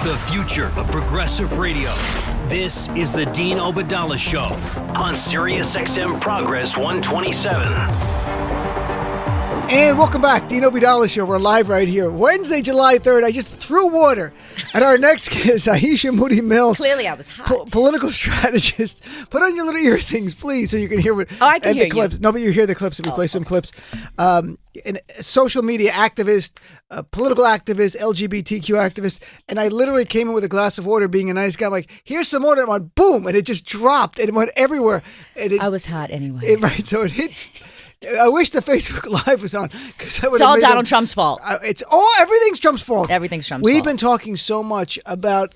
The future of progressive radio. This is the Dean Obadala Show on SiriusXM Progress 127. And welcome back, Dean Obadala Show. We're live right here. Wednesday, July 3rd. I just threw water at our next guest, Aisha Moodie-Mills. Clearly I was hot. Political strategist. Put on your little ear things, please, so you can hear what. Oh, I can hear the clips. you. No, but you hear the clips. We play some clips. And social media activist, political activist, LGBTQ activist. And I literally came in with a glass of water, being a nice guy. I'm like, here's some water. And I went, boom. And it just dropped. And it went everywhere. And I was hot anyway. Right. So it hit. I wish the Facebook Live was on. It's all Donald Trump's fault. Everything's Trump's fault. Everything's Trump's fault. We've been talking so much about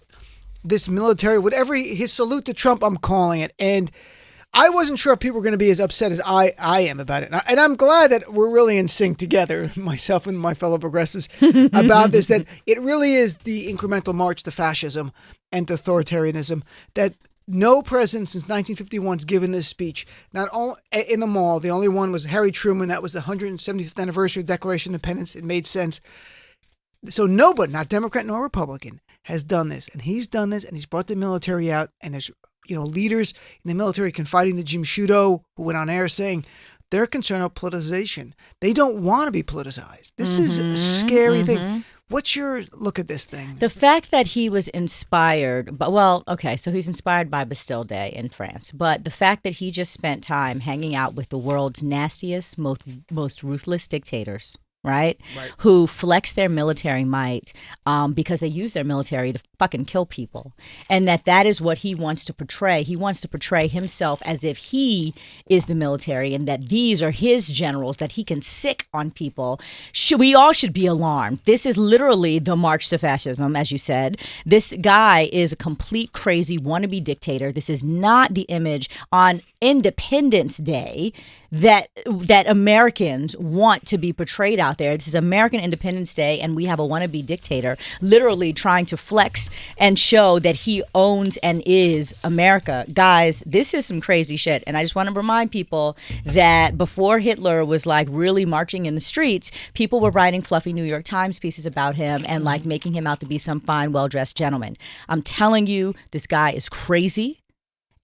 this military, his salute to Trump, I'm calling it. And I wasn't sure if people were going to be as upset as I am about it. And I'm glad that we're really in sync together, myself and my fellow progressives, about this, that it really is the incremental march to fascism and to authoritarianism, that no president since 1951 has given this speech. Not only in the mall, the only one was Harry Truman. That was the 175th anniversary of the Declaration of Independence. It made sense. So nobody, not Democrat nor Republican, has done this. And he's done this, and he's brought the military out. And there's leaders in the military confiding to Jim Sciutto, who went on air saying they're concerned about politicization. They don't want to be politicized. This is a scary thing. What's your look at this thing? The fact that he was inspired, so he's inspired by Bastille Day in France. But the fact that he just spent time hanging out with the world's nastiest, most ruthless dictators, right? Who flex their military might because they use their military to fucking kill people. And that is what he wants to portray. He wants to portray himself as if he is the military and that these are his generals, that he can sick on people. We all should be alarmed. This is literally the march to fascism, as you said. This guy is a complete crazy wannabe dictator. This is not the image on Independence Day that Americans want to be portrayed out there. This is American Independence Day, and we have a wannabe dictator literally trying to flex and show that he owns and is America. Guys, this is some crazy shit, and I just want to remind people that before Hitler was like really marching in the streets, people were writing fluffy New York Times pieces about him and like making him out to be some fine, well-dressed gentleman. I'm telling you, this guy is crazy.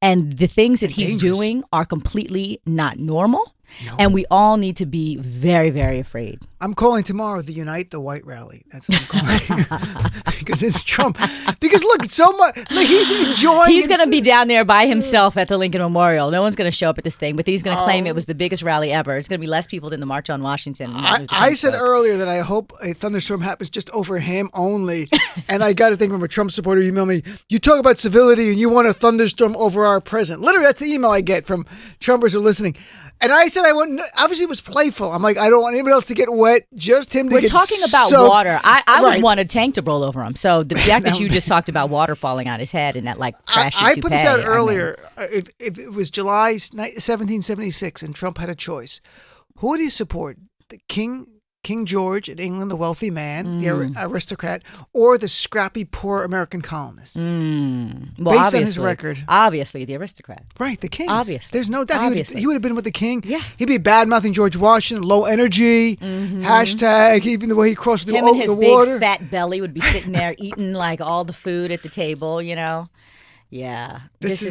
And the things that he's doing are completely not normal. No. And we all need to be very, very afraid. I'm calling tomorrow the Unite the White rally. That's what I'm calling. Because it's Trump. Because look, it's so much. Like, he's enjoying. He's going to be down there by himself at the Lincoln Memorial. No one's going to show up at this thing, but he's going to claim it was the biggest rally ever. It's going to be less people than the March on Washington. I said earlier that I hope a thunderstorm happens just over him only. And I got to think from a Trump supporter email me, you talk about civility and you want a thunderstorm over our president. Literally, that's the email I get from Trumpers who are listening. And I said I wouldn't. Obviously, it was playful. I'm like, I don't want anybody else to get wet. Just him to get soaked. We're talking about soaked. Water. I would want a tank to roll over him. So the fact that you just talked about water falling on his head and that like trashy I toupee. put this out earlier. If it was July 1776 and Trump had a choice, who would he support? The King George in England, the wealthy man, the aristocrat, or the scrappy, poor American colonist? Well, based on his record. Obviously, the aristocrat. Right, the king. Obviously. There's no doubt he would have been with the king. Yeah. He'd be bad-mouthing George Washington, low energy, hashtag, even the way he crossed the water. Him and his big fat belly would be sitting there eating like all the food at the table, Yeah, this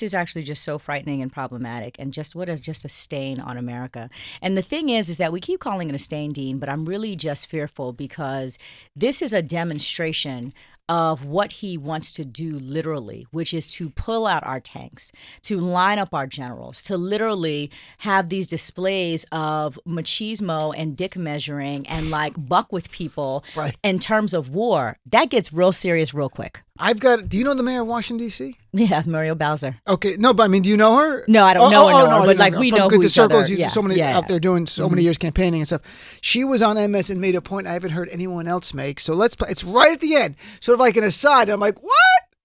is actually just so frightening and problematic, and just a stain on America. And the thing is that we keep calling it a stain, Dean, but I'm really just fearful because this is a demonstration of what he wants to do literally, which is to pull out our tanks, to line up our generals, to literally have these displays of machismo and dick measuring and like buck with people in terms of war. That gets real serious real quick. Do you know the mayor of Washington, D.C.? Yeah, Muriel Bowser. Okay, no, but I mean, do you know her? No, I don't know her, but like we know who the each circles, other. So many out there doing so many years campaigning and stuff. She was on MS and made a point I haven't heard anyone else make. So let's play. It's right at the end, sort of like an aside. I'm like, what?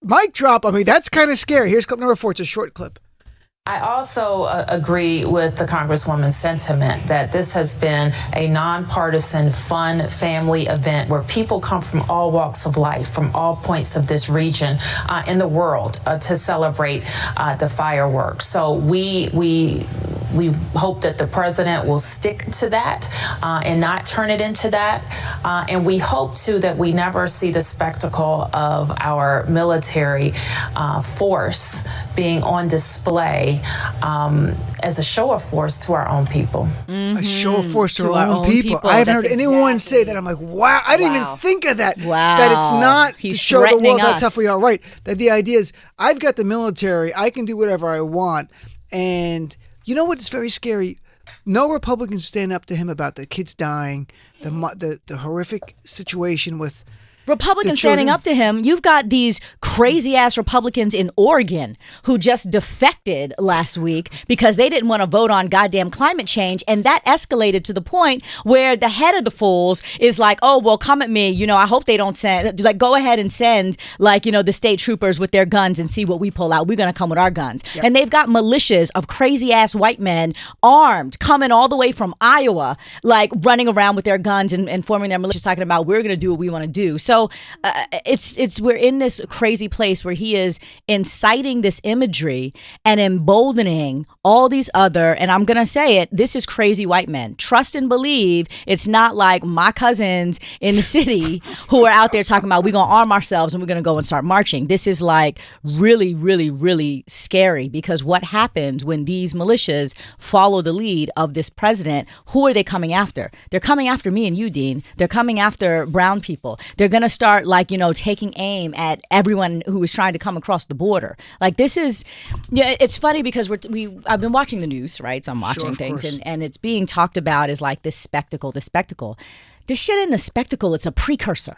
Mic drop. I mean, that's kind of scary. Here's clip number 4. It's a short clip. I also agree with the Congresswoman's sentiment that this has been a nonpartisan, fun family event where people come from all walks of life, from all points of this region in the world to celebrate the fireworks. So we We hope that the president will stick to that and not turn it into that. And we hope, too, that we never see the spectacle of our military force being on display as a show of force to our own people. A show of force to our own people. I haven't heard anyone say that. I'm like, wow, I didn't even think of that. Wow. That it's not to He's show the threatening world how us. tough we are. Right. That the idea is, I've got the military. I can do whatever I want. And you know what's very scary? No Republicans stand up to him about the kids dying, the horrific situation with Republicans the children. standing up to him. You've got these crazy ass Republicans in Oregon who just defected last week because they didn't want to vote on goddamn climate change. And that escalated to the point where the head of the fools is like, oh, well, come at me. You know, I hope they don't send, like, go ahead and send, like, you know, the state troopers with their guns and see what we pull out. We're going to come with our guns. Yep. And they've got militias of crazy ass white men armed coming all the way from Iowa, like running around with their guns and forming their militias talking about we're going to do what we want to do. So we're in this crazy place where he is inciting this imagery and emboldening all these other, and I'm going to say it, this is crazy white men. Trust and believe it's not like my cousins in the city who are out there talking about we're going to arm ourselves and we're going to go and start marching. This is like really, really, really scary because what happens when these militias follow the lead of this president, who are they coming after? They're coming after me and you, Dean. They're coming after brown people. They're going to start like, you know, taking aim at everyone who is trying to come across the border. Like this is, yeah, it's funny because I've been watching the news, right? So I'm watching things and it's being talked about as like this spectacle. This shit in the spectacle, it's a precursor.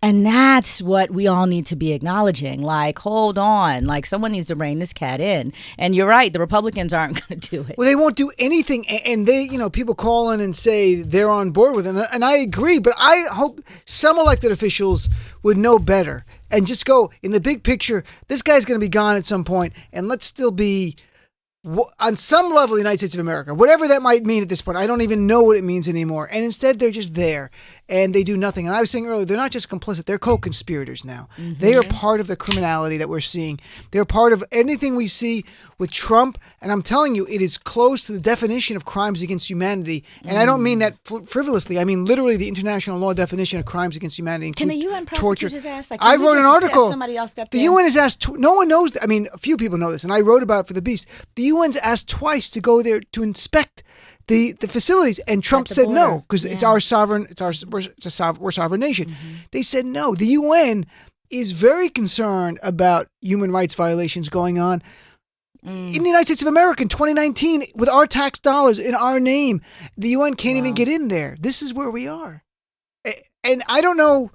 And that's what we all need to be acknowledging. Like, hold on. Like, someone needs to rein this cat in. And you're right. The Republicans aren't going to do it. Well, they won't do anything. And they, you know, people call in and say they're on board with it. And I agree. But I hope some elected officials would know better and just go, in the big picture, this guy's going to be gone at some point. And let's still be, on some level, the United States of America. Whatever that might mean at this point. I don't even know what it means anymore. And instead, they're just there. And they do nothing. And I was saying earlier, they're not just complicit, they're co-conspirators now. Mm-hmm. They are part of the criminality that we're seeing. They're part of anything we see with Trump. And I'm telling you, it is close to the definition of crimes against humanity. And I don't mean that frivolously. I mean literally the international law definition of crimes against humanity. Can the UN prosecute his ass? Like, I wrote an article. Somebody else stepped the in? UN has asked, no one knows, I mean, a few people know this, and I wrote about it for The Beast. The UN's asked twice to go there to inspect the facilities, and Trump said no because it's our sovereign. We're a sovereign nation. Mm-hmm. They said no. The UN is very concerned about human rights violations going on in the United States of America in 2019 with our tax dollars in our name. The UN can't even get in there. This is where we are, and I don't know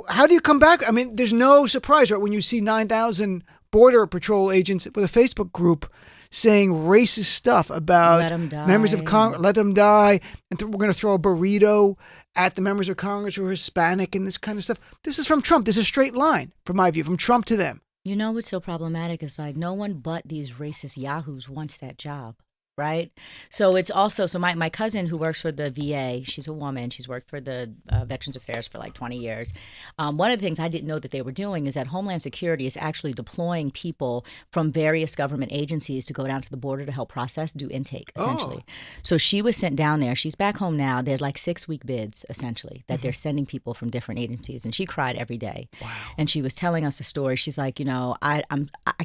how do you come back. I mean, there's no surprise, right, when you see 9,000 Border Patrol agents with a Facebook group saying racist stuff about members of Congress, let them die, and we're going to throw a burrito at the members of Congress who are Hispanic and this kind of stuff. This is from Trump. This is a straight line, from my view, from Trump to them. You know what's so problematic is like no one but these racist yahoos wants that job. Right. So it's also my cousin who works for the VA. She's a woman. She's worked for the Veterans Affairs for like 20 years. One of the things I didn't know that they were doing is that Homeland Security is actually deploying people from various government agencies to go down to the border to help do intake, essentially. So she was sent down there. She's back home now. They're like 6-week bids, essentially, that they're sending people from different agencies. And she cried every day. Wow. And she was telling us a story. She's like, you know, I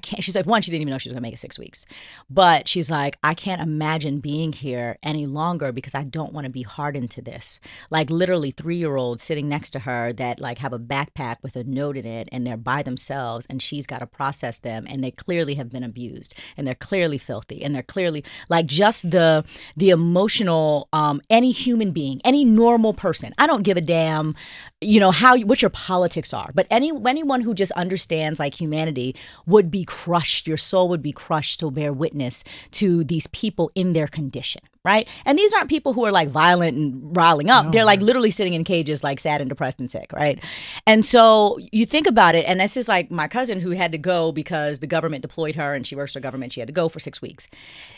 can't. She's like, one, she didn't even know she was going to make it 6 weeks. But she's like, I can't imagine being here any longer because I don't want to be hardened to this. Like literally 3-year-olds sitting next to her that like have a backpack with a note in it and they're by themselves and she's got to process them and they clearly have been abused and they're clearly filthy and they're clearly like just the emotional, any human being, any normal person. I don't give a damn, you know, what your politics are, but anyone who just understands like humanity would be crushed. Your soul would be crushed to bear witness to these people in their condition, right? And these aren't people who are like violent and riling up. No, they're like literally sitting in cages, like sad and depressed and sick, right? And so you think about it, and this is like my cousin who had to go because the government deployed her and she works for government. She had to go for 6 weeks.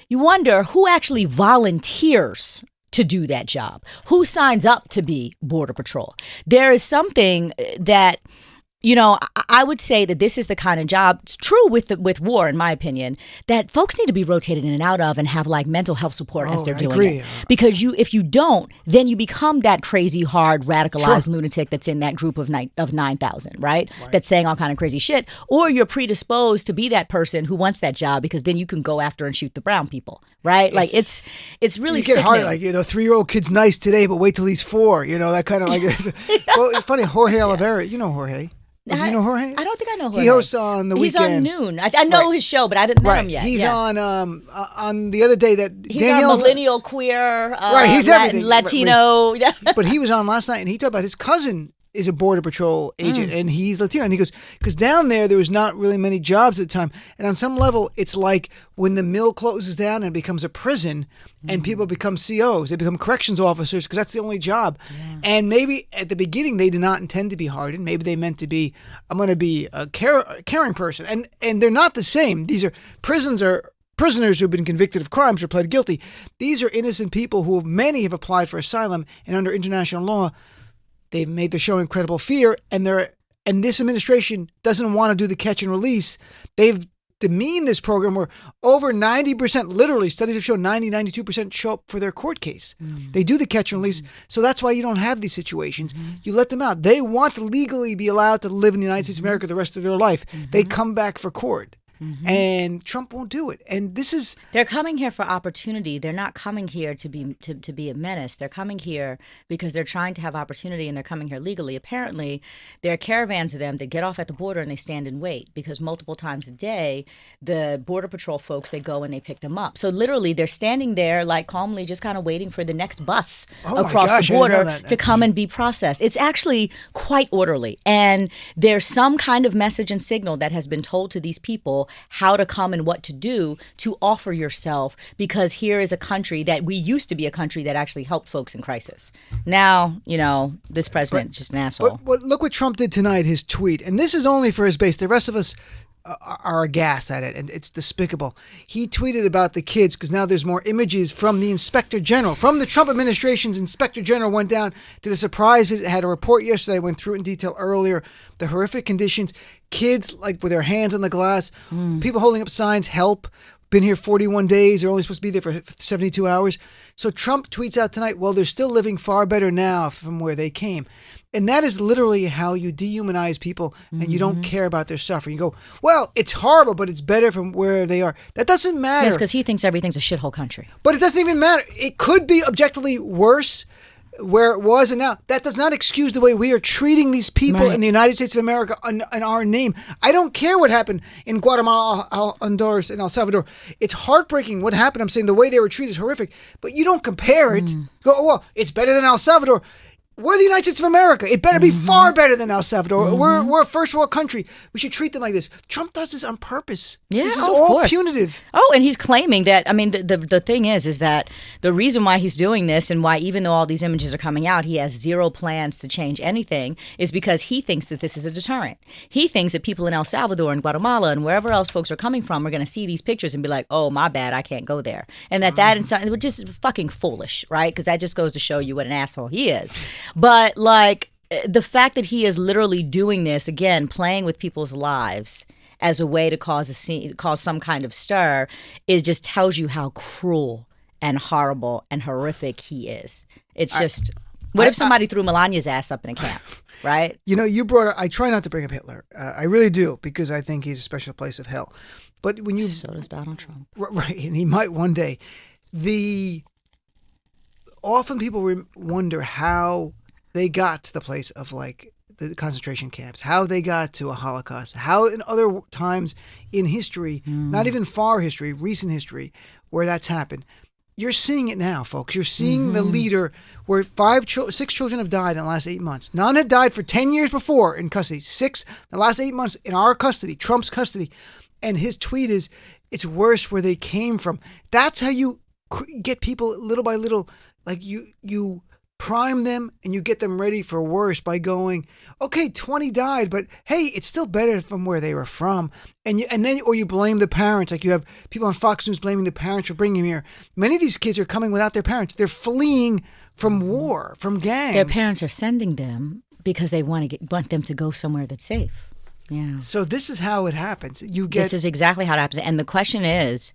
You wonder who actually volunteers to do that job? Who signs up to be Border Patrol? There is something that I would say that this is the kind of job, it's true with war, in my opinion, that folks need to be rotated in and out of and have like mental health support as they're doing it. Because if you don't, then you become that crazy, hard, radicalized lunatic that's in that group of 9,000, right? That's saying all kind of crazy shit. Or you're predisposed to be that person who wants that job because then you can go after and shoot the brown people, right? Like it's really you get sickening. hard. Like 3-year-old kid's nice today, but wait till he's 4. That kind of like. Well, it's funny. Jorge Olivera, you know Jorge. Do you know Jorge? I don't think I know Jorge. He hosts on the weekend. He's on Noon. I know his show, but I haven't met him yet. He's on the other day that he's Danielle's on millennial, queer, he's everything. Latino. But he was on last night, and he talked about his cousin is a Border Patrol agent, and he's Latino. And he goes, because down there was not really many jobs at the time. And on some level, it's like when the mill closes down and it becomes a prison, and people become COs. They become corrections officers because that's the only job. Yeah. And maybe at the beginning, they did not intend to be hardened. Maybe they meant to be, I'm going to be a caring person. And they're not the same. These are prisoners who've been convicted of crimes or pled guilty. These are innocent people who many have applied for asylum, and under international law, they've made the show Incredible Fear, and this administration doesn't want to do the catch and release. They've demeaned this program where over 90%, literally, studies have shown 92% show up for their court case. They do the catch and release, so that's why you don't have these situations. You let them out. They want to legally be allowed to live in the United States of America the rest of their life. They come back for court. And Trump won't do it. And this is... They're coming here for opportunity. They're not coming here to be a menace. They're coming here because they're trying to have opportunity, and they're coming here legally. Apparently, there are caravans of them that get off at the border and they stand and wait because multiple times a day, the Border Patrol folks, they go and they pick them up. So literally, they're standing there like calmly just kind of waiting for the next bus across the border to come and be processed. It's actually quite orderly. And there's some kind of message and signal that has been told to these people how to come and what to do to offer yourself, because here is a country that we used to be a country that actually helped folks in crisis. Now, this president is just an asshole. But look what Trump did tonight, his tweet. And this is only for his base. The rest of us are aghast at it, and it's despicable. He tweeted about the kids because now there's more images from the Inspector General. From the Trump administration's Inspector General went down, did a surprise visit, had a report yesterday, went through it in detail earlier, the horrific conditions, kids like with their hands on the glass, people holding up signs, help, been here 41 days, they're only supposed to be there for 72 hours. So Trump tweets out tonight, well, they're still living far better now from where they came. And that is literally how you dehumanize people, and you don't care about their suffering. You go, well, it's horrible, but it's better from where they are. That doesn't matter. Yes, because he thinks everything's a shithole country. But it doesn't even matter. It could be objectively worse where it was and now. That does not excuse the way we are treating these people in the United States of America in our name. I don't care what happened in Guatemala, Honduras, and El Salvador. It's heartbreaking what happened. I'm saying the way they were treated is horrific, but you don't compare it. Go, oh, well, it's better than El Salvador. We're the United States of America. It better be far better than El Salvador. We're a first world country. We should treat them like this. Trump does this on purpose. Yeah, this is all punitive. Oh, and he's claiming that, the thing is that the reason why he's doing this and why even though all these images are coming out, he has zero plans to change anything is because he thinks that this is a deterrent. He thinks that people in El Salvador and Guatemala and wherever else folks are coming from are going to see these pictures and be like, oh, my bad, I can't go there. And that which is fucking foolish, right? Because that just goes to show you what an asshole he is. But like the fact that he is literally doing this again, playing with people's lives as a way to cause some kind of stir, it just tells you how cruel and horrible and horrific he is. It's just, what if somebody threw Melania's ass up in a camp, right? You brought up, I try not to bring up Hitler. I really do, because I think he's a special place of hell. But when so does Donald Trump. Right, and he might one day. Often people wonder how they got to the place of like the concentration camps, how they got to a Holocaust, how in other times in history, not even far history, recent history, where that's happened. You're seeing it now, folks. You're seeing the leader where 6 children have died in the last 8 months. None had died for 10 years before in custody. 6 in the last 8 months in our custody, Trump's custody. And his tweet is, it's worse where they came from. That's how you get people little by little, like you prime them and you get them ready for worse by going, okay, 20 died, but hey, it's still better from where they were from. And then you blame the parents, like you have people on Fox News blaming the parents for bringing them here. Many of these kids are coming without their parents. They're fleeing from war, from gangs. Their parents are sending them Because they want them to go somewhere that's safe. Yeah. So this is how it happens. This is exactly how it happens. And the question is,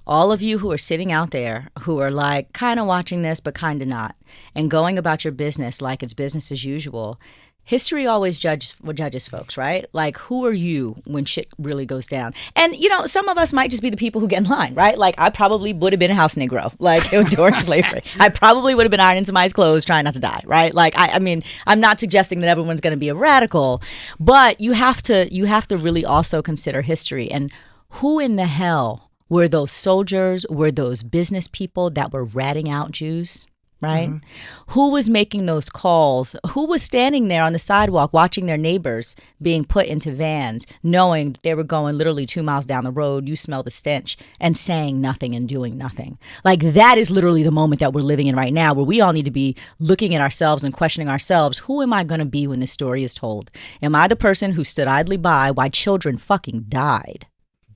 all of you who are sitting out there who are like kind of watching this but kind of not, and going about your business like it's business as usual, history always judges folks, right? Like, who are you when shit really goes down? And, some of us might just be the people who get in line, right? Like, I probably would have been a house Negro, like, during slavery. I probably would have been ironing somebody's clothes trying not to die, right? Like, I mean, I'm not suggesting that everyone's going to be a radical, but you have to really also consider history. And who in the hell were those soldiers, were those business people that were ratting out Jews? Right? Mm-hmm. Who was making those calls? Who was standing there on the sidewalk watching their neighbors being put into vans, knowing that they were going literally 2 miles down the road, you smell the stench, and saying nothing and doing nothing? Like, that is literally the moment that we're living in right now, where we all need to be looking at ourselves and questioning ourselves. Who am I going to be when this story is told? Am I the person who stood idly by while children fucking died?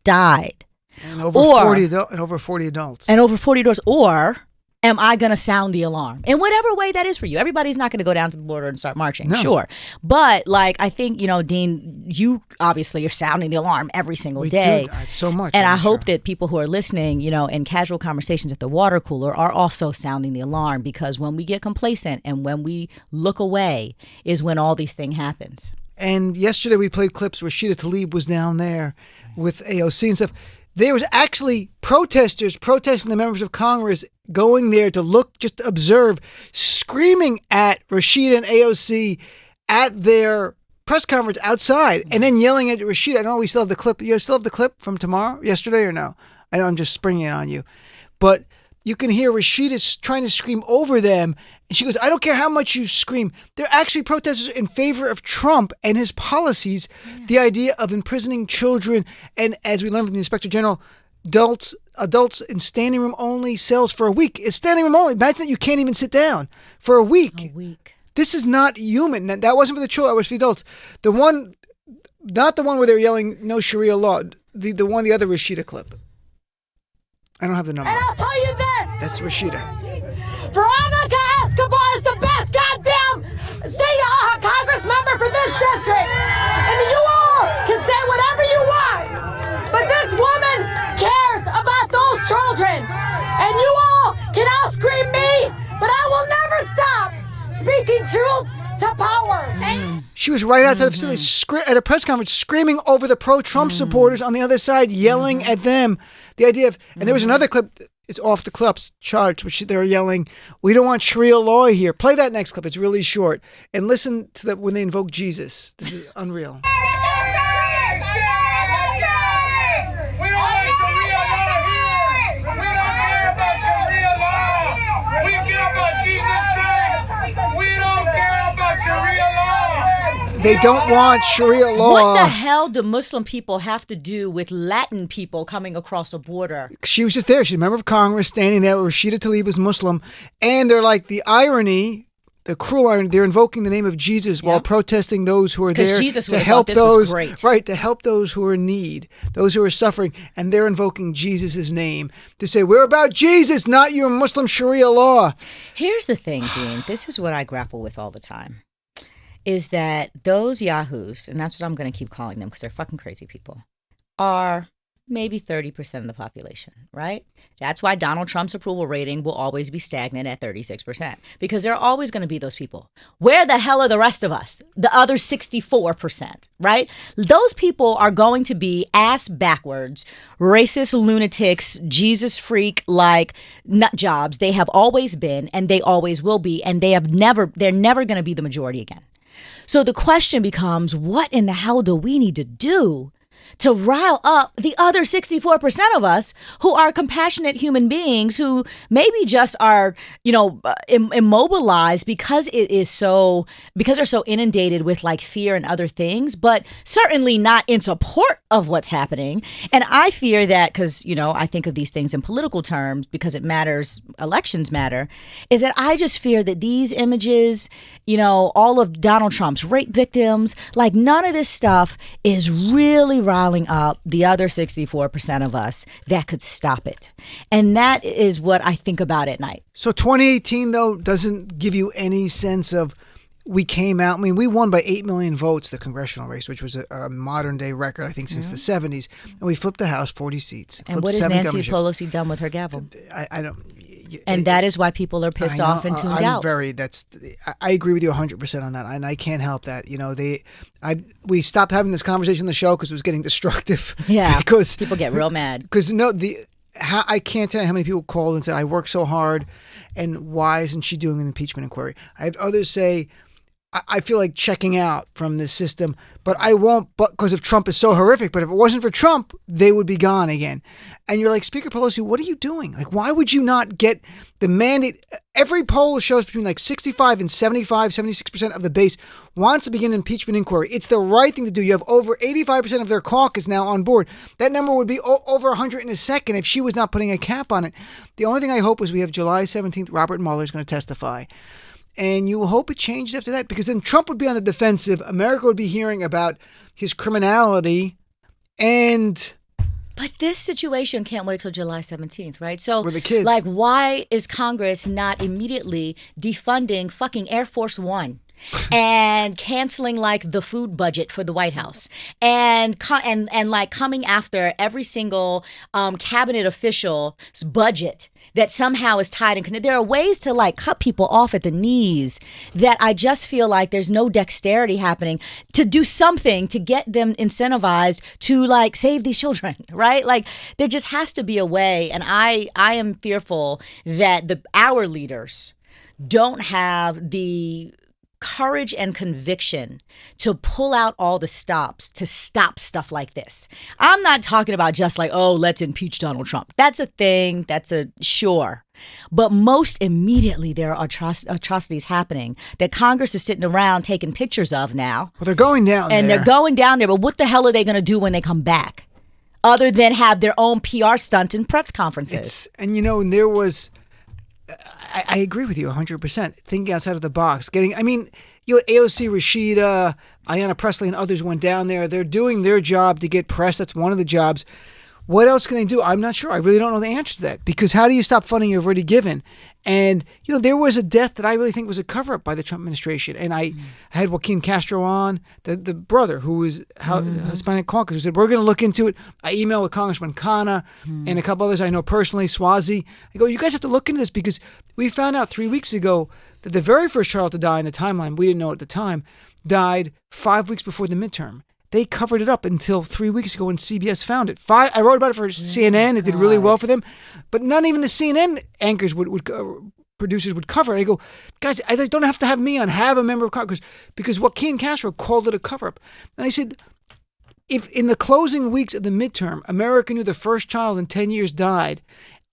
And over 40 adults. And over 40 adults. Or am I going to sound the alarm? In whatever way that is for you. Everybody's not going to go down to the border and start marching. No. Sure. But, like, I think, Dean, you obviously are sounding the alarm every single day. We do so much. And I hope that people who are listening, in casual conversations at the water cooler are also sounding the alarm, because when we get complacent and when we look away is when all these things happens. And yesterday we played clips where Rashida Tlaib was down there with AOC and stuff. There was actually protesters protesting the members of Congress going there to look, just to observe, screaming at Rashida and AOC at their press conference outside, and then yelling at Rashida. I don't know, we still have the clip. You still have the clip from yesterday or no? I know I'm just springing it on you. But you can hear Rashida trying to scream over them. And she goes, I don't care how much you scream. They're actually protesters in favor of Trump and his policies, the idea of imprisoning children. And as we learned from the Inspector General, adults in standing room only cells for a week. It's standing room only. Imagine that you can't even sit down for a week. This is not human. That wasn't for the children. That was for the adults. Not the one where they're yelling no Sharia law. The other Rashida clip. I don't have the number. And I'll tell you this. That's Rashida. Veronica Escobar is the best goddamn state Congress member for this district. And you all can say whatever you want. But this woman cares about those children. And you all can all scream me, but I will never stop speaking truth to power. She was right outside the facility at a press conference screaming over the pro-Trump supporters on the other side, yelling at them. The idea of, and there was another clip, it's off the clips charts, which they were yelling, we don't want Sharia law here. Play that next clip. It's really short. And listen to that when they invoke Jesus. This is unreal. They don't want Sharia law. What the hell do Muslim people have to do with Latin people coming across a border? She was just there. She's a member of Congress standing there where Rashida Tlaib was Muslim. And they're like, the irony, the cruel irony, they're invoking the name of Jesus while protesting those who are there Jesus to help this those, was great. Right, to help those who are in need, those who are suffering. And they're invoking Jesus' name to say, we're about Jesus, not your Muslim Sharia law. Here's the thing, Dean. This is what I grapple with all the time. Is that those yahoos, and that's what I'm going to keep calling them because they're fucking crazy people, are maybe 30% of the population, right? That's why Donald Trump's approval rating will always be stagnant at 36%, because there are always going to be those people. Where the hell are the rest of us? The other 64%, right? Those people are going to be ass backwards, racist lunatics, Jesus freak like nut jobs. They have always been, and they always will be, and they're never going to be the majority again. So the question becomes, what in the hell do we need to do to rile up the other 64% of us who are compassionate human beings who maybe just are, immobilized because they're so inundated with like fear and other things, but certainly not in support of what's happening. And I fear that because, I think of these things in political terms because it matters, elections matter, is that I just fear that these images, all of Donald Trump's rape victims, like none of this stuff is really riling up the other 64% of us that could stop it. And that is what I think about at night. So 2018, though, doesn't give you any sense of we came out. I mean, we won by 8 million votes, the congressional race, which was a modern day record, I think, since the 70s. And we flipped the House 40 seats. And what has Nancy Pelosi done with her gavel? I don't. And that is why people are pissed off and tuned out. I agree with you 100% on that, and I can't help that. We stopped having this conversation on the show because it was getting destructive. Yeah, because people get real mad. Because I can't tell you how many people called and said, I work so hard, and why isn't she doing an impeachment inquiry? I have others say, I feel like checking out from this system, but I won't, because if Trump is so horrific. But if it wasn't for Trump, they would be gone again. And you're like, Speaker Pelosi, what are you doing? Like, why would you not get the mandate? Every poll shows between like 65 and 76% of the base wants to begin an impeachment inquiry. It's the right thing to do. You have over 85% of their caucus now on board. That number would be over 100 in a second if she was not putting a cap on it. The only thing I hope is we have July 17th, Robert Mueller is going to testify. And you hope it changes after that, because then Trump would be on the defensive. America would be hearing about his criminality. But this situation can't wait till July 17th, right? So, with the kids. Like, why is Congress not immediately defunding fucking Air Force One? And canceling like the food budget for the White House, and like coming after every single cabinet official's budget that somehow is tied in. There are ways to like cut people off at the knees that I just feel like there's no dexterity happening to do something to get them incentivized to like save these children, right? Like there just has to be a way, and I am fearful that our leaders don't have the courage and conviction to pull out all the stops to stop stuff like this. I'm not talking about just like, oh, let's impeach Donald Trump. That's a thing. That's a sure. But most immediately, there are atrocities happening that Congress is sitting around taking pictures of now. Well, they're going down there. And they're going down there. But what the hell are they going to do when they come back? Other than have their own PR stunt and press conferences. And there was... I agree with you 100%. Thinking outside of the box. AOC Rashida, Ayanna Pressley, and others went down there. They're doing their job to get press. That's one of the jobs. What else can they do? I'm not sure. I really don't know the answer to that, because how do you stop funding you've already given? And, there was a death that I really think was a cover-up by the Trump administration. And I had Joaquin Castro on, the brother who was Hispanic caucus, who said, we're going to look into it. I emailed with Congressman Khanna and a couple others I know personally, Swazi. I go, you guys have to look into this, because we found out 3 weeks ago that the very first child to die in the timeline, we didn't know at the time, died 5 weeks before the midterm. They covered it up until 3 weeks ago when CBS found it. I wrote about it for CNN. It did really well for them. But not even the CNN anchors producers would cover it. I go, guys, I don't have to have me on. Have a member of Congress. Because Joaquin Castro called it a cover-up. And I said, if in the closing weeks of the midterm, America knew the first child in 10 years died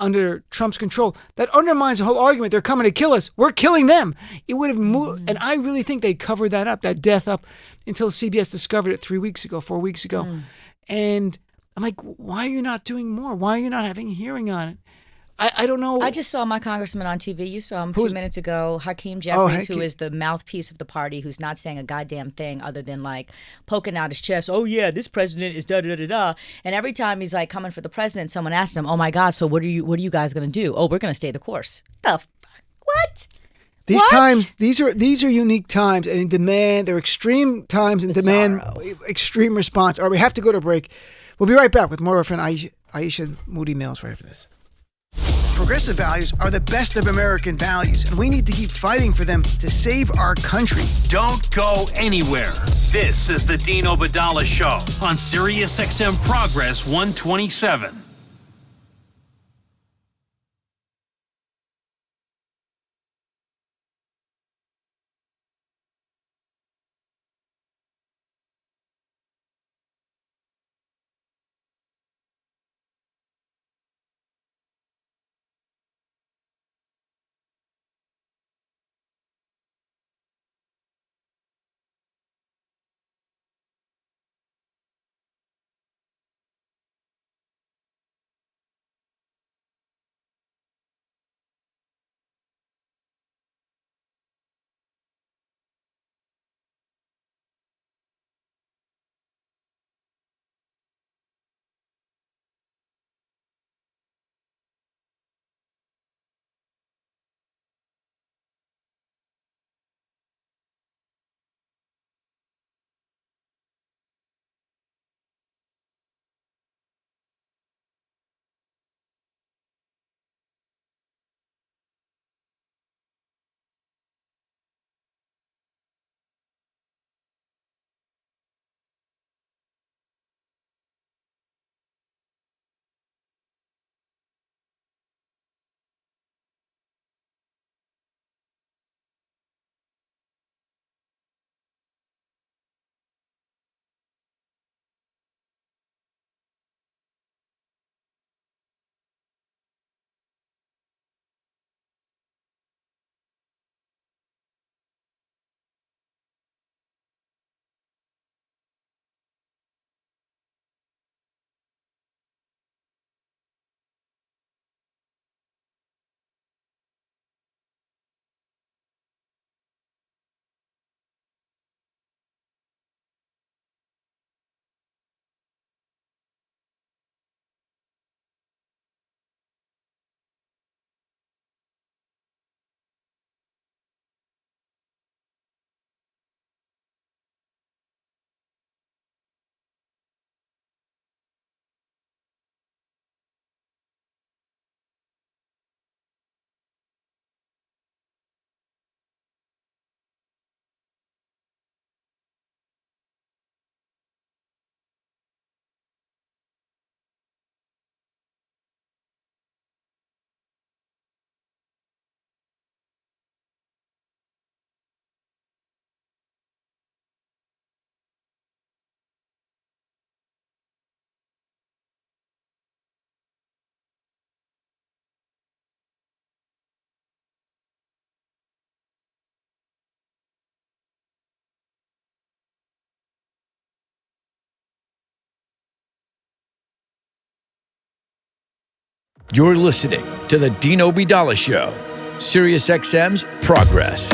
under Trump's control, that undermines the whole argument. They're coming to kill us. We're killing them. It would have moved. And I really think they covered that death up, until CBS discovered it 4 weeks ago. And I'm like, why are you not doing more? Why are you not having a hearing on it? I don't know. I just saw my congressman on TV. You saw him a few minutes ago, Hakeem Jeffries, who is the mouthpiece of the party, who's not saying a goddamn thing other than like poking out his chest. Oh yeah, this president is da da da da. And every time he's like coming for the president, someone asks him, "Oh my God, so what are you guys gonna do?" "Oh, we're gonna stay the course." The fuck? What? These are unique times and demand. They're extreme times and demand extreme response. All right, we have to go to break. We'll be right back with more of our friend Aisha Moodie-Mills right after this. Progressive values are the best of American values, and we need to keep fighting for them to save our country. Don't go anywhere. This is the Dean Obadala Show on Sirius XM Progress 127. You're listening to the Dean Obeidallah Show, Sirius XM's Progress.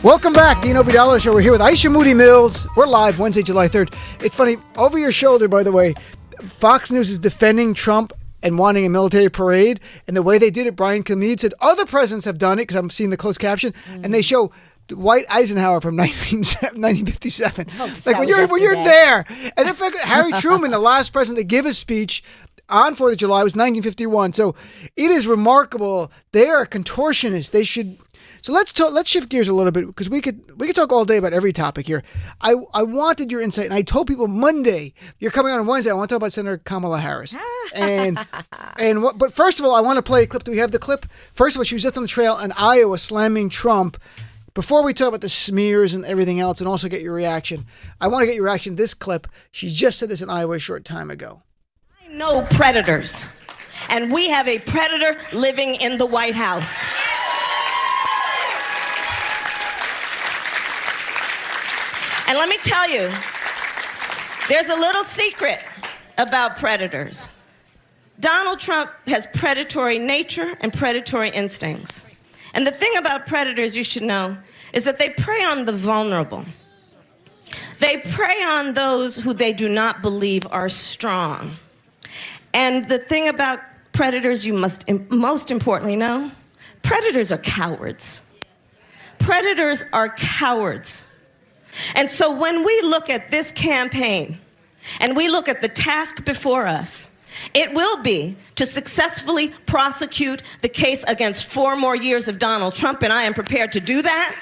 Welcome back, Dean Obeidallah Show. We're here with Aisha Moodie-Mills. We're live Wednesday, July 3rd. It's funny, over your shoulder, by the way, Fox News is defending Trump and wanting a military parade. And the way they did it, Brian Kilmeade said other presidents have done it, because I'm seeing the closed caption, and they show Dwight Eisenhower from 1957. Like when you're there. And in fact, Harry Truman, the last president to give a speech on 4th of July, was 1951. So it is remarkable. They are contortionists. They should. So let's shift gears a little bit, because we could talk all day about every topic here. I wanted your insight, and I told people Monday, you're coming on Wednesday, I want to talk about Senator Kamala Harris. But first of all, I want to play a clip. Do we have the clip? First of all, she was just on the trail in Iowa slamming Trump. Before we talk about the smears and everything else, and also get your reaction, I want to get your reaction to this clip. She just said this in Iowa a short time ago. I know predators, and we have a predator living in the White House. And let me tell you, there's a little secret about predators. Donald Trump has predatory nature and predatory instincts. And the thing about predators, you should know, is that they prey on the vulnerable. They prey on those who they do not believe are strong. And the thing about predators you must most importantly know, predators are cowards. Predators are cowards. And so when we look at this campaign and we look at the task before us, it will be to successfully prosecute the case against 4 more years of Donald Trump, and I am prepared to do that.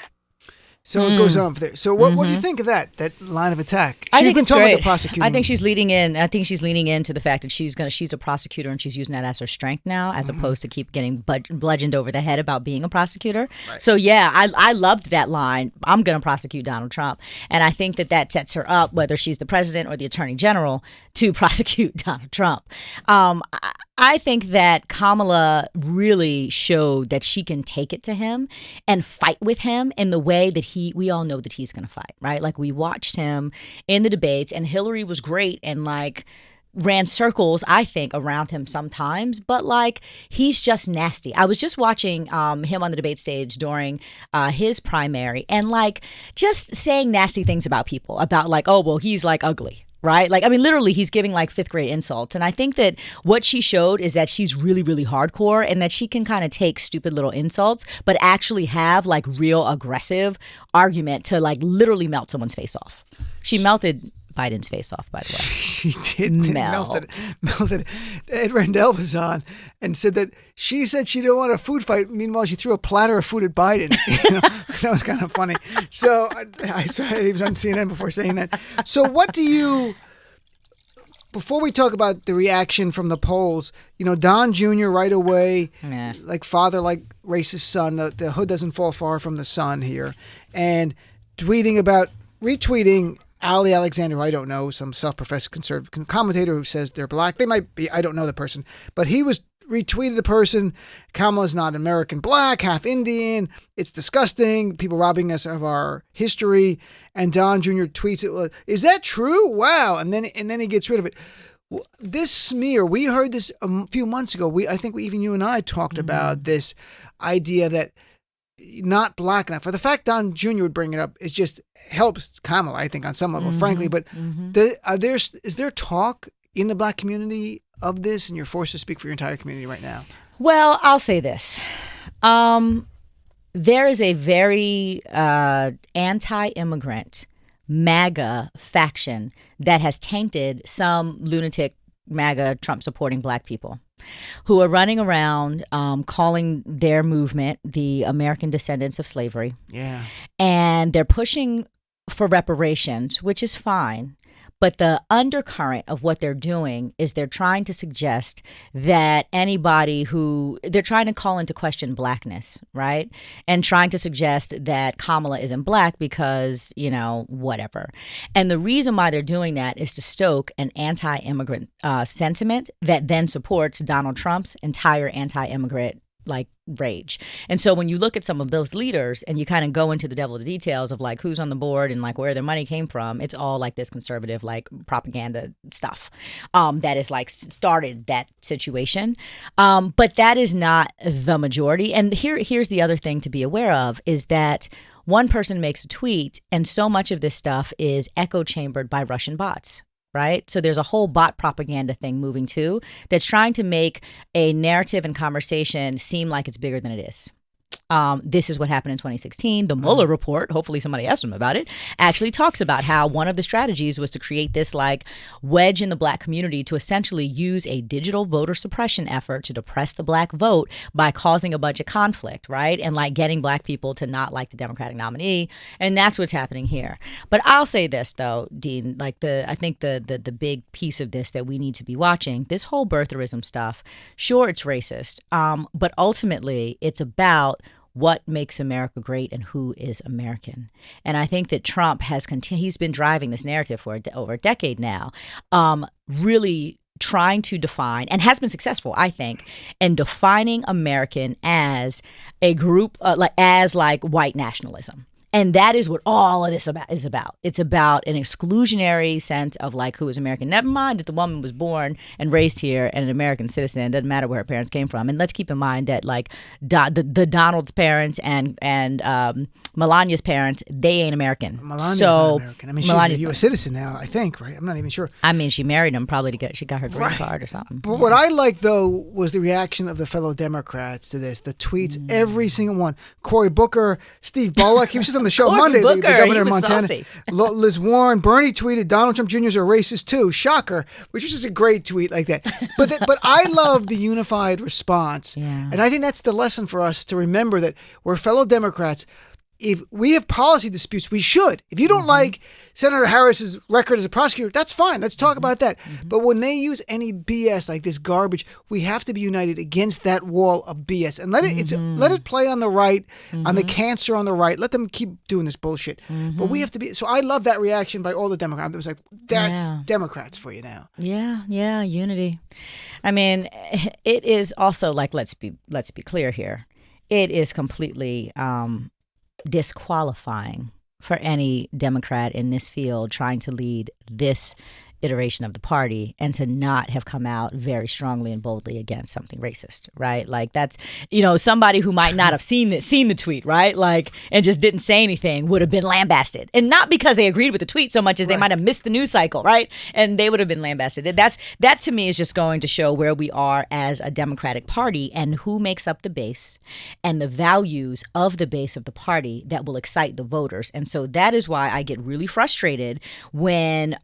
So it goes on there. So what do you think of that line of attack? I think it's great. I think she's leading in. I think she's leaning into the fact that she's a prosecutor, and she's using that as her strength now, as opposed to keep getting bludgeoned over the head about being a prosecutor. Right. So yeah, I loved that line. I'm going to prosecute Donald Trump, and I think that sets her up, whether she's the president or the attorney general, to prosecute Donald Trump. I think that Kamala really showed that she can take it to him and fight with him in the way that we all know that he's going to fight, right? Like, we watched him in the debates, and Hillary was great and ran circles, I think, around him sometimes, but he's just nasty. I was just watching him on the debate stage during his primary, and just saying nasty things about people, about oh, well, he's ugly. Right? Literally, he's giving 5th grade insults. And I think that what she showed is that she's really, really hardcore, and that she can kind of take stupid little insults, but actually have real aggressive argument to literally melt someone's face off. She melted Biden's face off, by the way. She did. Melted. Ed Rendell was on and said that she said she didn't want a food fight. Meanwhile, she threw a platter of food at Biden. That was kind of funny. So I saw he was on CNN before saying that. So what do you... Before we talk about the reaction from the polls, Don Jr. right away, father, racist son, the hood doesn't fall far from the sun here, and retweeting Ali Alexander, who I don't know, some self-professed conservative commentator who says they're black. They might be, I don't know the person, but he was retweeted the person. Kamala's not American black, half Indian. It's disgusting. People robbing us of our history. And Don Jr. tweets it. Is that true? Wow. And then he gets rid of it. This smear, we heard this a few months ago. I think even you and I talked about this idea that not black enough. For the fact Don Jr. would bring it up, it just helps Kamala, I think, on some level, frankly. But is there talk in the black community of this, and you're forced to speak for your entire community right now? Well, I'll say this. There is a very anti-immigrant MAGA faction that has tainted some lunatic MAGA Trump-supporting black people who are running around calling their movement the American Descendants of Slavery. Yeah. And they're pushing for reparations, which is fine. But the undercurrent of what they're doing is they're trying to suggest that they're trying to call into question blackness, right? And trying to suggest that Kamala isn't black because, whatever. And the reason why they're doing that is to stoke an anti-immigrant sentiment that then supports Donald Trump's entire anti-immigrant like rage. And so when you look at some of those leaders and you kind of go into the devil of the details of like who's on the board and like where their money came from, it's all like this conservative like propaganda stuff that is like started that situation. But that is not the majority. And here's the other thing to be aware of is that one person makes a tweet and so much of this stuff is echo chambered by Russian bots. Right? So there's a whole bot propaganda thing moving too that's trying to make a narrative and conversation seem like it's bigger than it is. This is what happened in 2016. The Mueller report, hopefully somebody asked him about it, actually talks about how one of the strategies was to create this like wedge in the black community to essentially use a digital voter suppression effort to depress the black vote by causing a bunch of conflict, right? And like getting black people to not like the Democratic nominee. And that's what's happening here. But I'll say this though, Dean, like I think the big piece of this that we need to be watching, this whole birtherism stuff, sure, it's racist, but ultimately it's about what makes America great and who is American. And I think that Trump has he's been driving this narrative for over a decade now, really trying to define, and has been successful, I think, in defining American as a group, as white nationalism. And that is what all of this is about. It's about an exclusionary sense of like who is American. Never mind that the woman was born and raised here and an American citizen. It doesn't matter where her parents came from. And let's keep in mind that like the Donald's parents and Melania's parents, they ain't American. Melania's not American. I mean, she's a U.S. citizen now, I think, right? I'm not even sure. I mean, she married him probably she got her green card or something. But what I like, though, was the reaction of the fellow Democrats to this. The tweets, every single one. Cory Booker, Steve Bullock, he was just on the show Monday, the governor of Montana. Liz Warren, Bernie tweeted, Donald Trump Jr. is a racist too. Shocker, which was just a great tweet like that. But I love the unified response. Yeah. And I think that's the lesson for us to remember that we're fellow Democrats. If we have policy disputes, we should. If you don't like Senator Harris's record as a prosecutor, that's fine. Let's talk about that. But when they use any BS like this garbage, we have to be united against that wall of BS and let it play on the right, on the cancer on the right. Let them keep doing this bullshit. But we have to be. So I love that reaction by all the Democrats. It was like, that's Democrats for you now. Yeah, unity. I mean, it is also like let's be clear here. It is completely disqualifying for any Democrat in this field trying to lead this iteration of the party and to not have come out very strongly and boldly against something racist, right? Like that's, somebody who might not have seen the tweet, right? Like, and just didn't say anything would have been lambasted. And not because they agreed with the tweet so much as they might have missed the news cycle, right? And they would have been lambasted. That to me is just going to show where we are as a Democratic Party and who makes up the base and the values of the base of the party that will excite the voters. And so that is why I get really frustrated when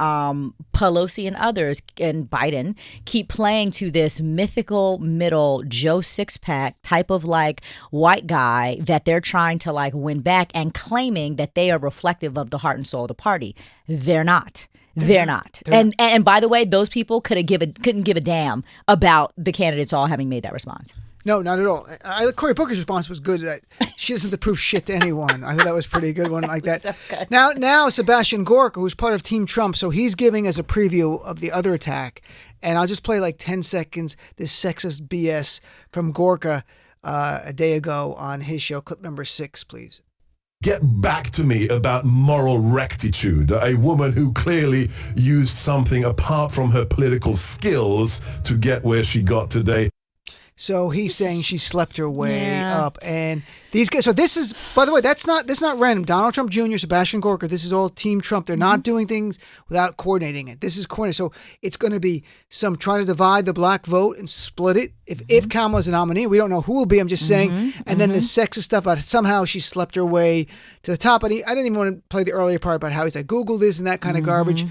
Pelosi and others and Biden keep playing to this mythical middle Joe Sixpack type of like white guy that they're trying to like win back and claiming that they are reflective of the heart and soul of the party. They're not. They're not. And by the way, those people couldn't give a damn about the candidates all having made that response. No, not at all. Cory Booker's response was good. That she doesn't have to prove shit to anyone. I thought that was pretty good one like that. So good. Now Sebastian Gorka, who's part of Team Trump, so he's giving us a preview of the other attack. And I'll just play like 10 seconds, this sexist BS from Gorka a day ago on his show. Clip number 6, please. Get back to me about moral rectitude, a woman who clearly used something apart from her political skills to get where she got today. So he's saying she slept her way up, and these guys. So this is, by the way, that's not random. Donald Trump Jr., Sebastian Gorka. This is all Team Trump. They're not doing things without coordinating it. This is coordinated. So it's going to be some trying to divide the black vote and split it. If Kamala's a nominee, we don't know who will be. I'm just saying. And then the sexist stuff about somehow she slept her way to the top. And I didn't even want to play the earlier part about how he's like Google this and that kind of garbage.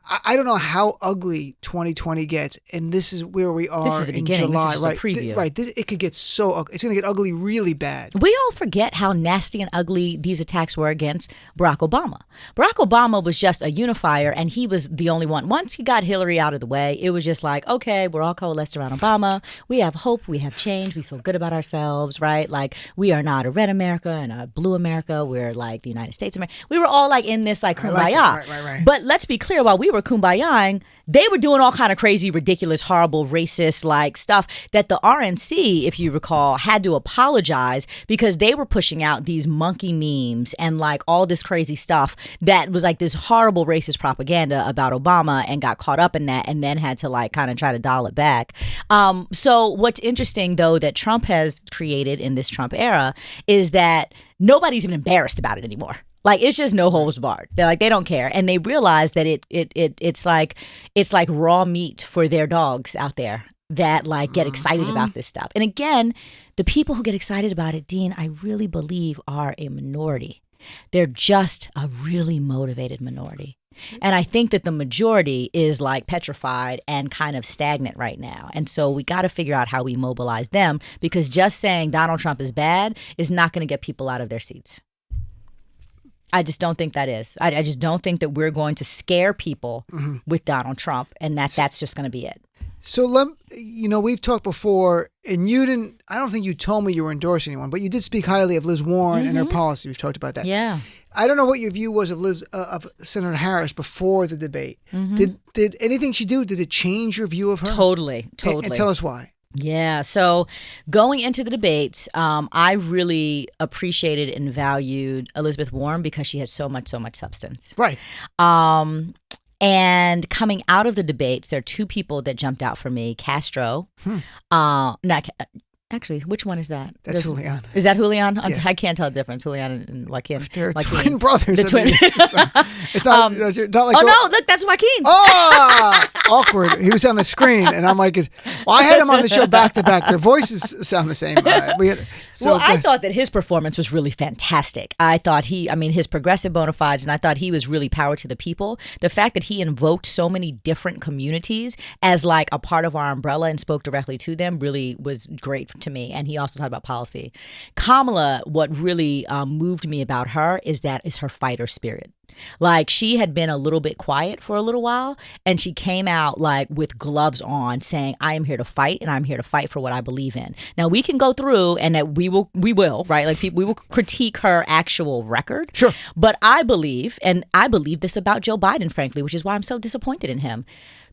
I don't know how ugly 2020 gets, and this is where we are. This is the beginning. July, this is right? A preview. Right. It could get so ugly. It's going to get ugly really bad. We all forget how nasty and ugly these attacks were against Barack Obama. Barack Obama was just a unifier, and he was the only one. Once he got Hillary out of the way, it was just like, okay, we're all coalesced around Obama. We have hope. We have change. We feel good about ourselves, right? Like, we are not a red America and a blue America. We're like the United States of America. We were all like in this like kumbaya. Right. But let's be clear, while we were kumbayaing, they were doing all kind of crazy, ridiculous, horrible, racist like stuff that the RNC, if you recall, had to apologize because they were pushing out these monkey memes and like all this crazy stuff that was like this horrible racist propaganda about Obama and got caught up in that and then had to like kind of try to dial it back. So what's interesting though that Trump has created in this Trump era is that nobody's even embarrassed about it anymore. Like it's just no holds barred. They're like they don't care, and they realize that it's like raw meat for their dogs out there that like get excited about this stuff. And again, the people who get excited about it, Dean, I really believe are a minority. They're just a really motivated minority. And I think that the majority is like petrified and kind of stagnant right now. And so we got to figure out how we mobilize them, because just saying Donald Trump is bad is not going to get people out of their seats. I just don't think that is. I just don't think that we're going to scare people with Donald Trump, and that's just going to be it. So, we've talked before, and you didn't, I don't think you told me you were endorsing anyone, but you did speak highly of Liz Warren and her policy. We've talked about that. Yeah. I don't know what your view was of Senator Harris before the debate. Did anything she do, did it change your view of her? Totally. And tell us why. Yeah. So going into the debates, I really appreciated and valued Elizabeth Warren because she had so much substance. Right. And coming out of the debates, there are two people that jumped out for me. Castro. Actually, which one is that? That's Julian. Is that Julian? Yes. I can't tell the difference. Julian and Joaquin. They're Joaquin. twin brothers. The twin. It's not like. Oh, no, look, that's Joaquin. Oh, awkward. He was on the screen, and I'm like, I had him on the show back to back. Their voices sound the same. I thought that his performance was really fantastic. I thought his progressive bona fides, and I thought he was really power to the people. The fact that he invoked so many different communities as like a part of our umbrella and spoke directly to them really was great to me. And he also talked about policy. Kamala, what really moved me about her is her fighter spirit. Like she had been a little bit quiet for a little while, and she came out like with gloves on saying, I am here to fight, and I'm here to fight for what I believe in. Now we can go through and that we will, right? Like we will critique her actual record. Sure. But I believe this about Joe Biden, frankly, which is why I'm so disappointed in him.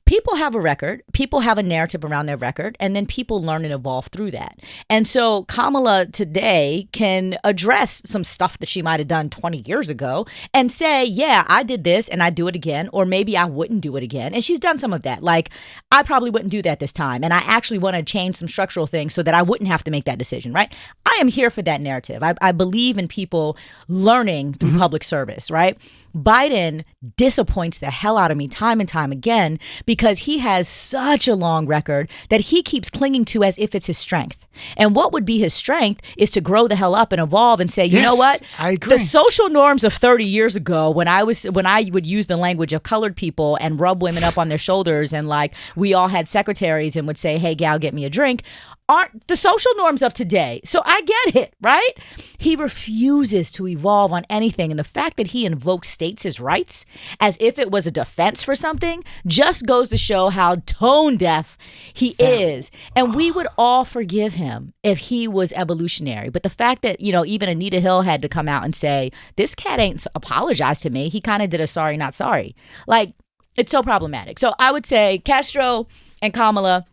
People have a record, people have a narrative around their record, and then people learn and evolve through that. And so Kamala today can address some stuff that she might have done 20 years ago and say, yeah, I did this and I do it again, or maybe I wouldn't do it again. And she's done some of that. Like, I probably wouldn't do that this time. And I actually want to change some structural things so that I wouldn't have to make that decision, right? I am here for that narrative. I believe in people learning through public service, right? Biden disappoints the hell out of me time and time again because he has such a long record that he keeps clinging to as if it's his strength. And what would be his strength is to grow the hell up and evolve and say, you know what? I agree. The social norms of 30 years ago, when I would use the language of colored people and rub women up on their shoulders, and like we all had secretaries and would say, hey, gal, get me a drink, aren't the social norms of today. So I get it, right? He refuses to evolve on anything. And the fact that he invokes states' rights as if it was a defense for something just goes to show how tone deaf he is. And we would all forgive him if he was evolutionary. But the fact that, even Anita Hill had to come out and say, this cat ain't apologized to me. He kind of did a sorry, not sorry. Like, it's so problematic. So I would say Castro and Kamala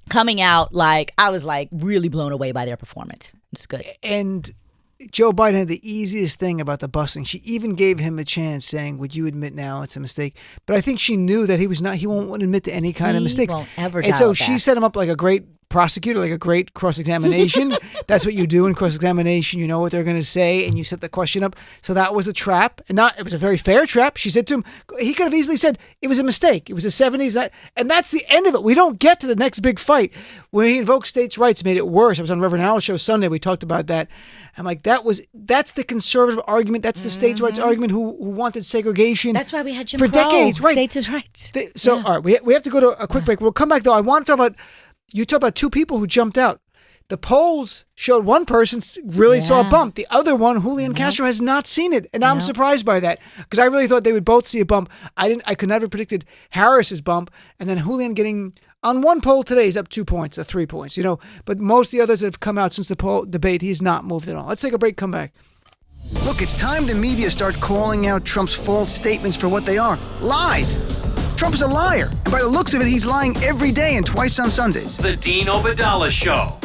coming out, like, I was like really blown away by their performance. It's good. And Joe Biden had the easiest thing about the busing. She even gave him a chance saying, would you admit now it's a mistake? But I think she knew that he won't admit to any kind of mistakes. He won't ever And so dial she back. set him up like a great prosecutor, like a great cross-examination. That's what you do in cross-examination. You know what they're going to say, and you set the question up. So that was a trap. And it was a very fair trap. She said to him, he could have easily said, it was a mistake. It was the 70s. And that's the end of it. We don't get to the next big fight. When he invoked states' rights, made it worse. I was on Reverend Al's show Sunday. We talked about that. I'm like, that's the conservative argument. That's the states' rights argument who wanted segregation. That's why we had Jim for Crow. decades. Right. States' rights. All right, we have to go to a quick break. We'll come back, though. I want to talk about, you talk about two people who jumped out. The polls showed one person really saw a bump. The other one, Julian Castro, has not seen it. And I'm surprised by that because I really thought they would both see a bump. I could never predicted Harris's bump. And then Julian getting on one poll today is up 2 points or 3 points, but most of the others that have come out since the poll debate, he's not moved at all. Let's take a break, come back. Look, it's time the media start calling out Trump's false statements for what they are. Lies. Trump is a liar. And by the looks of it, he's lying every day and twice on Sundays. The Dean Obadala Show.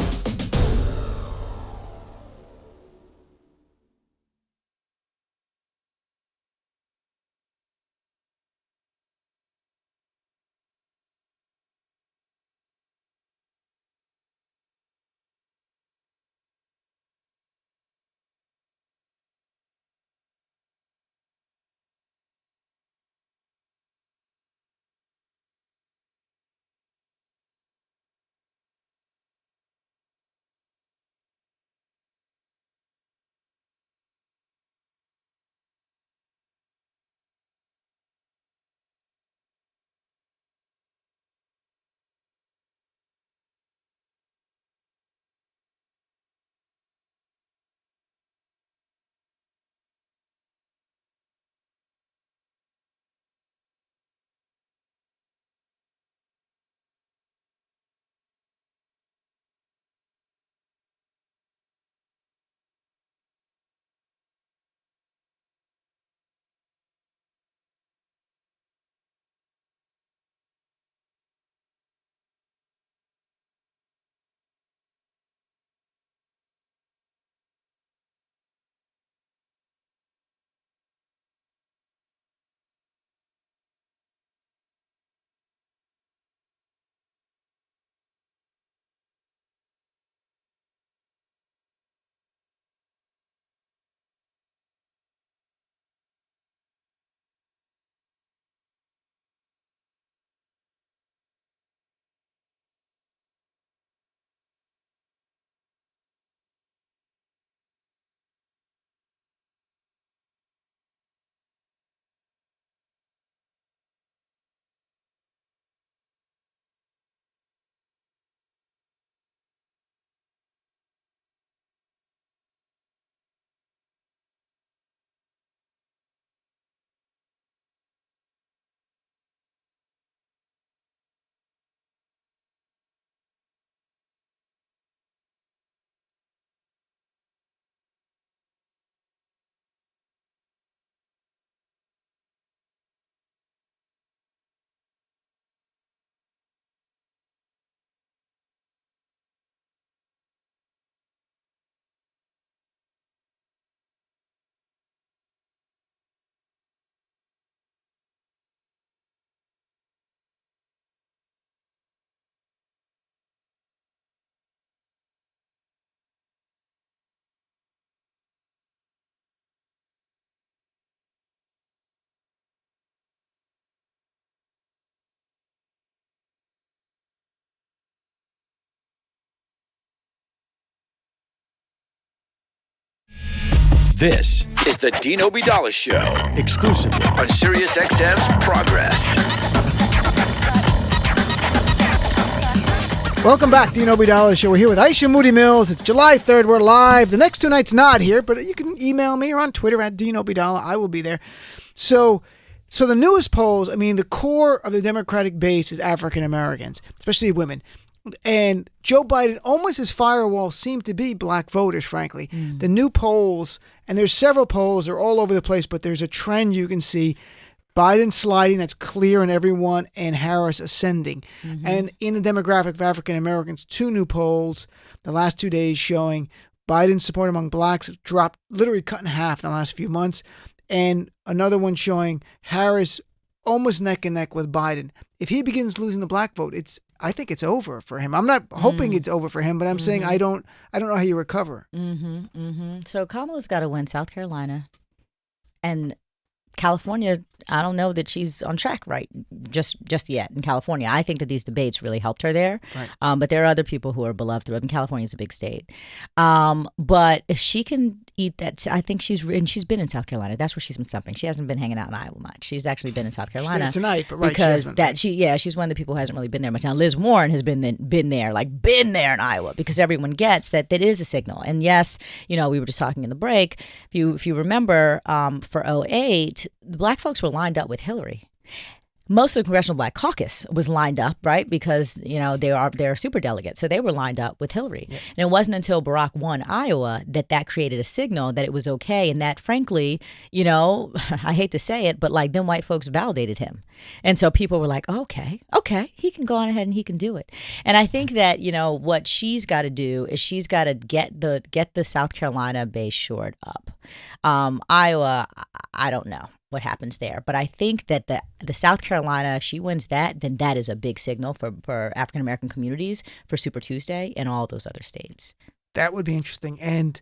This is the Dean Obadala Show, exclusively on SiriusXM's Progress. Welcome back, Dean Obadala Show. We're here with Aisha Moodie-Mills. It's July 3rd. We're live. The next two nights not here, but you can email me or on Twitter at Dean Obadala. I will be there. So the newest polls, I mean, the core of the Democratic base is African Americans, especially women. And Joe Biden, almost his firewall seemed to be black voters, frankly. The new polls, and there's several polls, they're all over the place, but there's a trend you can see. Biden sliding, that's clear in everyone, and Harris ascending. And in the demographic of African Americans, two new polls the last 2 days showing Biden's support among blacks dropped, literally cut in half in the last few months. And another one showing Harris almost neck and neck with Biden. If he begins losing the black vote, I think it's over for him. I'm not hoping it's over for him, but I'm saying I don't know how you recover. So Kamala's got to win South Carolina, and California. I don't know that she's on track just yet in California. I think that these debates really helped her there. Right. But there are other people who are beloved. I mean, California's a big state. But if she can eat that, I think she's been in South Carolina. That's where she's been stumping. She hasn't been hanging out in Iowa much. She's actually been in South Carolina She's there tonight, but right, because she's one of the people who hasn't really been there much. Now Liz Warren has been there in Iowa because everyone gets that is a signal. And yes, we were just talking in the break. If you remember, for 2008, the black folks were lined up with Hillary. most of the Congressional Black Caucus was lined up, right? Because, they're super delegates. So they were lined up with Hillary. Yeah. And it wasn't until Barack won Iowa that created a signal that it was okay. And that, frankly, I hate to say it, but like them white folks validated him. And so people were like, okay, he can go on ahead and he can do it. And I think that, what she's got to do is she's got to get the South Carolina base shored up. Iowa, I don't know what happens there. But I think that the South Carolina, if she wins that, then that is a big signal for African-American communities for Super Tuesday and all those other states. That would be interesting. And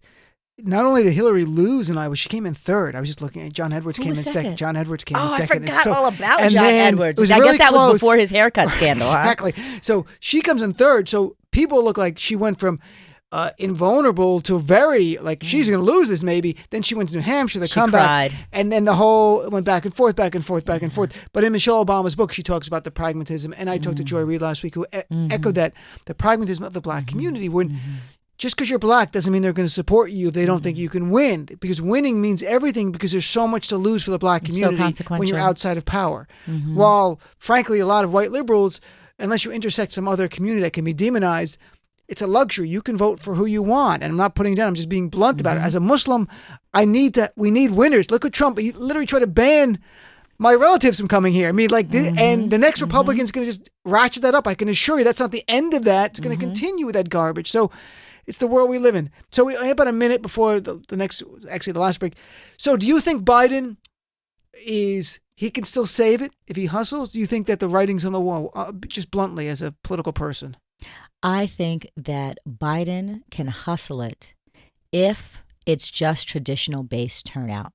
not only did Hillary lose in Iowa, she came in third. I was just looking at John Edwards came in second. John Edwards came in second. I forgot all about John Edwards. I guess that was before his haircut scandal. Exactly. Huh? So she comes in third. So people look like she went from invulnerable to very, like, she's going to lose this maybe. Then she went to New Hampshire, the comeback. Cried. And then the whole went back and forth. But in Michelle Obama's book, she talks about the pragmatism. And I talked to Joy Reid last week who echoed that, the pragmatism of the Black community. When just because you're Black doesn't mean they're going to support you if they don't think you can win. Because winning means everything, because there's so much to lose for the Black community when you're outside of power. While, frankly, a lot of white liberals, unless you intersect some other community that can be demonized, it's a luxury. You can vote for who you want. And I'm not putting down, I'm just being blunt about it. As a Muslim, we need winners. Look at Trump. He literally tried to ban my relatives from coming here. I mean, like, and the next Republican's going to just ratchet that up. I can assure you that's not the end of that. It's going to continue with that garbage. So it's the world we live in. So we have about a minute before the last break. So do you think Biden he can still save it if he hustles? Do you think that the writing's on the wall, just bluntly as a political person? I think that Biden can hustle it if it's just traditional base turnout.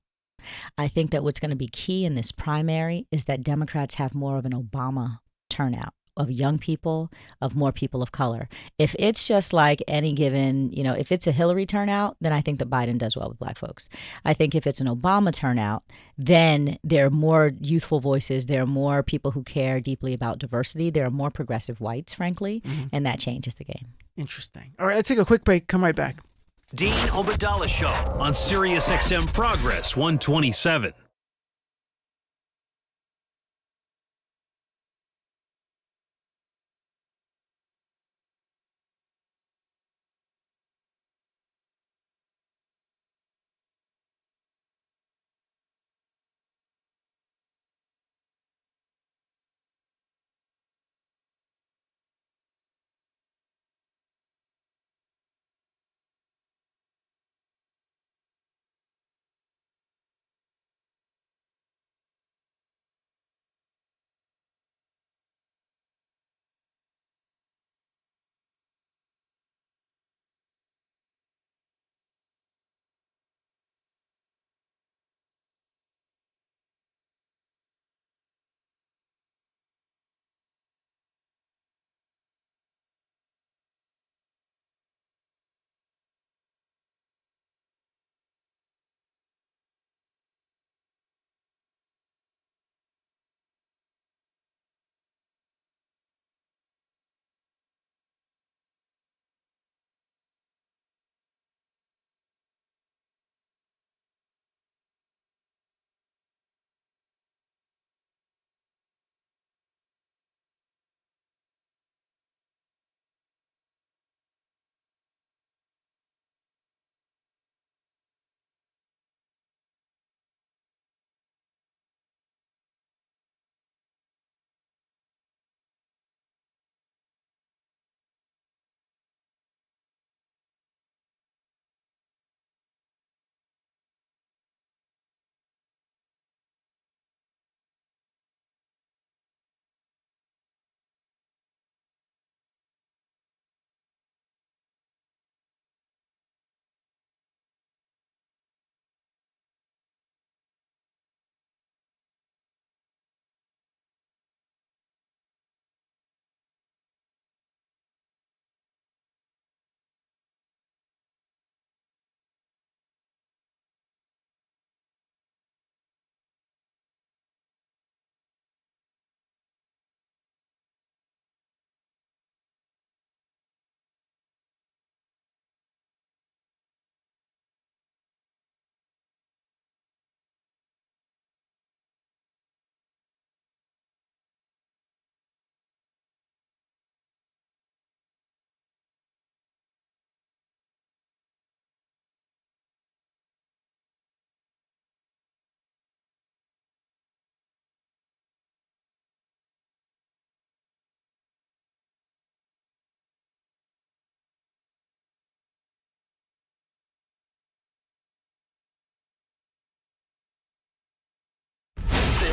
I think that what's going to be key in this primary is that Democrats have more of an Obama turnout of young people, of more people of color. If it's just like any given, if it's a Hillary turnout, then I think that Biden does well with Black folks. I think if it's an Obama turnout, then there are more youthful voices. There are more people who care deeply about diversity. There are more progressive whites, frankly, and that changes the game. Interesting. All right, let's take a quick break. Come right back. Dean Obadala Show on Sirius XM Progress 127.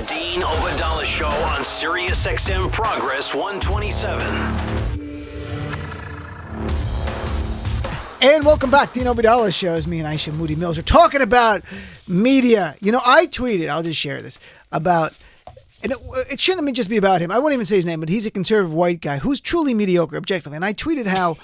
Dean Obadala Show on Sirius XM Progress 127. And welcome back. Dean Obadala Show. Me and Aisha Moodie-Mills are talking about media. You know, I tweeted, I'll just share this, about, and it shouldn't just be about him. I won't even say his name, but he's a conservative white guy who's truly mediocre, objectively. And I tweeted how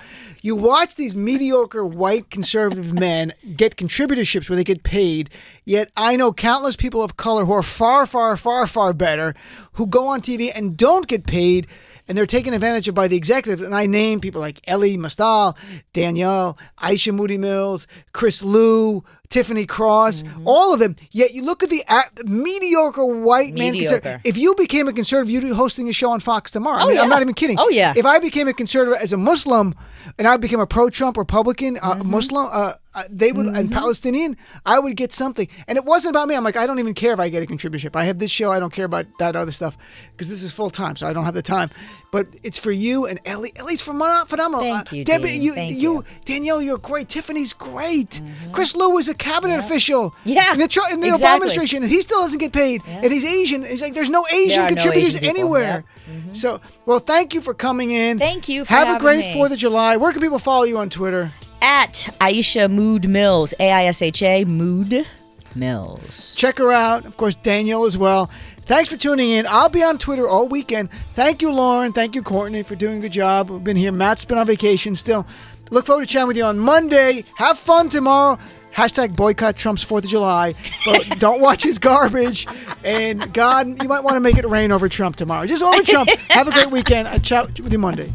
you watch these mediocre white conservative men get contributorships where they get paid, yet I know countless people of color who are far, far, far, far better who go on TV and don't get paid, and they're taken advantage of by the executives. And I name people like Ellie Mastal, Danielle, Aisha Moodie-Mills, Chris Liu, Tiffany Cross, all of them. Yet you look at the mediocre white man. If you became a conservative, you'd be hosting a show on Fox tomorrow. I mean, I'm not even kidding. Oh, yeah. If I became a conservative as a Muslim and I became a pro-Trump Republican Muslim, they would, and Palestinian, I would get something. And it wasn't about me. I'm like, I don't even care if I get a contributorship. I have this show. I don't care about that other stuff because this is full time, so I don't have the time. But it's for you and Ellie. Ellie's phenomenal. Thank you, Debbie, Dean. Thank you. Danielle, you're great. Tiffany's great. Chris Liu was a cabinet official in the Obama Exactly. administration, and he still doesn't get paid. And he's Asian. He's like, there's no Asian contributors anywhere. So, well, thank you for coming in. Thank you for Have having a great me. 4th of July. Where can people follow you on Twitter? At Aisha Moodie-Mills, Aisha Moodie-Mills. Check her out. Of course, Daniel as well. Thanks for tuning in. I'll be on Twitter all weekend. Thank you, Lauren. Thank you, Courtney, for doing a good job. We've been here. Matt's been on vacation still. Look forward to chatting with you on Monday. Have fun tomorrow. Hashtag boycott Trump's 4th of July. But don't watch his garbage. And God, you might want to make it rain over Trump tomorrow. Just over Trump. Have a great weekend. I'll chat with you Monday.